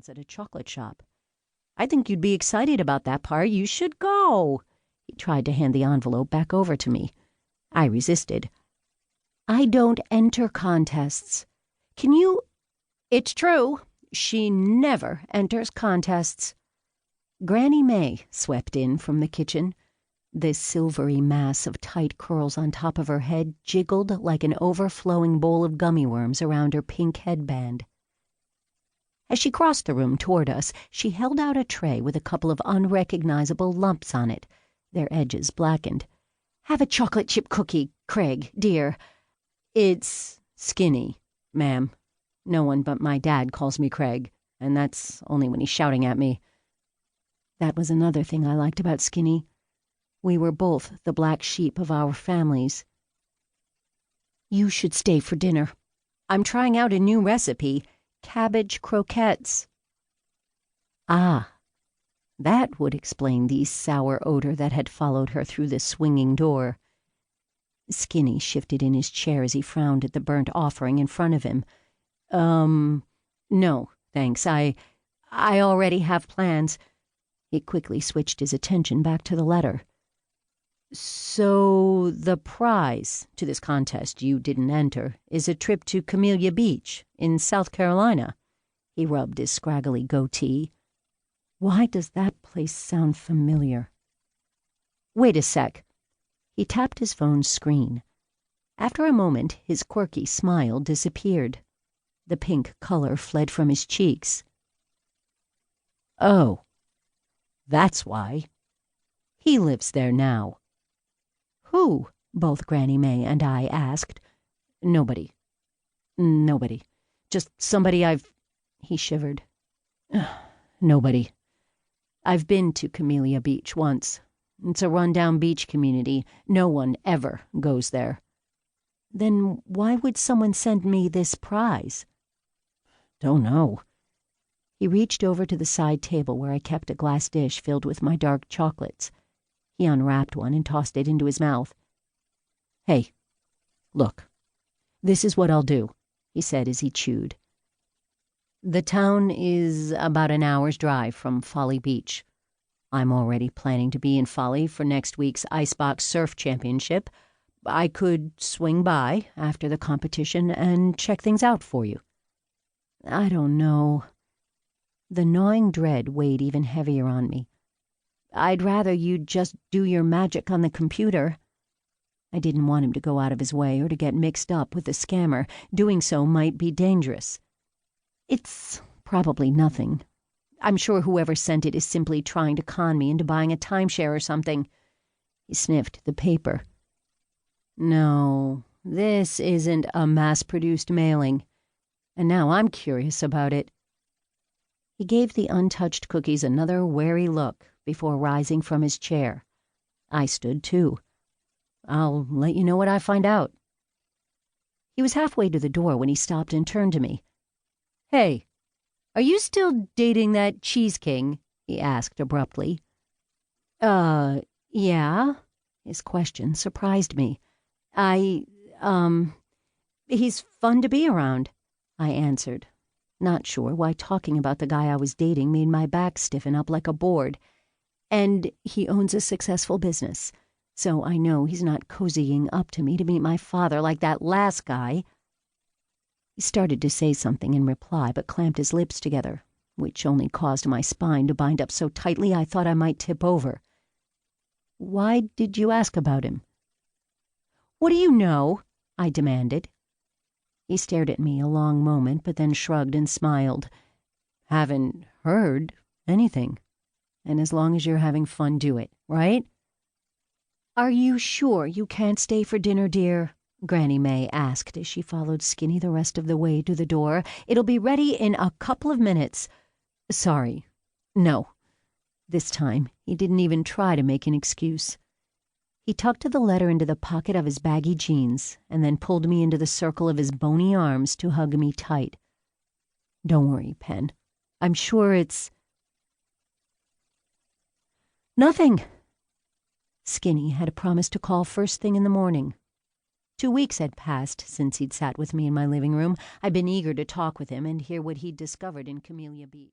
once at a chocolate shop. I think you'd be excited about that part. You should go." He tried to hand the envelope back over to me. I resisted. "I don't enter contests. Can you—" "It's true. She never enters contests." Granny May swept in from the kitchen. This silvery mass of tight curls on top of her head jiggled like an overflowing bowl of gummy worms around her pink headband. As she crossed the room toward us, she held out a tray with a couple of unrecognizable lumps on it, their edges blackened. "Have a chocolate chip cookie, Craig, dear." "It's Skinny, ma'am. No one but my dad calls me Craig, and that's only when he's shouting at me." That was another thing I liked about Skinny. We were both the black sheep of our families. "You should stay for dinner. I'm trying out a new recipe, cabbage croquettes." Ah, that would explain the sour odor that had followed her through the swinging door. Skinny shifted in his chair as he frowned at the burnt offering in front of him. No, thanks. I already have plans." He quickly switched his attention back to the letter. "So the prize to this contest you didn't enter is a trip to Camellia Beach in South Carolina." He rubbed his scraggly goatee. "Why does that place sound familiar?" "Wait a sec." He tapped his phone's screen. After a moment, his quirky smile disappeared. The pink color fled from his cheeks. "Oh, that's why. He lives there now." "Who?" both Granny May and I asked. Nobody. Just somebody I've..." He shivered. "Nobody. I've been to Camellia Beach once. It's a rundown beach community. No one ever goes there." "Then why would someone send me this prize?" "Don't know." He reached over to the side table where I kept a glass dish filled with my dark chocolates. He unwrapped one and tossed it into his mouth. "Hey, look. This is what I'll do," he said as he chewed. "The town is about an hour's drive from Folly Beach. I'm already planning to be in Folly for next week's Icebox Surf Championship. I could swing by after the competition and check things out for you." "I don't know." The gnawing dread weighed even heavier on me. "I'd rather you'd just do your magic on the computer." I didn't want him to go out of his way or to get mixed up with the scammer. Doing so might be dangerous. "It's probably nothing. I'm sure whoever sent it is simply trying to con me into buying a timeshare or something." He sniffed the paper. "No, this isn't a mass-produced mailing. And now I'm curious about it." He gave the untouched cookies another wary look before rising from his chair. I stood too. "I'll let you know what I find out." He was halfway to the door when he stopped and turned to me. "Hey, are you still dating that Cheese King?" he asked abruptly. Yeah." His question surprised me. He's fun to be around," I answered, not sure why talking about the guy I was dating made my back stiffen up like a board. "And he owns a successful business, so I know he's not cozying up to me to meet my father like that last guy." He started to say something in reply, but clamped his lips together, which only caused my spine to bind up so tightly I thought I might tip over. "Why did you ask about him?" "What do you know?" I demanded. He stared at me a long moment, but then shrugged and smiled. "Haven't heard anything. And as long as you're having fun, do it, right?" "Are you sure you can't stay for dinner, dear?" Granny May asked as she followed Skinny the rest of the way to the door. "It'll be ready in a couple of minutes." "Sorry, no." This time, he didn't even try to make an excuse. He tucked the letter into the pocket of his baggy jeans and then pulled me into the circle of his bony arms to hug me tight. "Don't worry, Penn. I'm sure it's..." "Nothing." Skinny had promised to call first thing in the morning. 2 weeks had passed since he'd sat with me in my living room. I'd been eager to talk with him and hear what he'd discovered in Camellia Beach.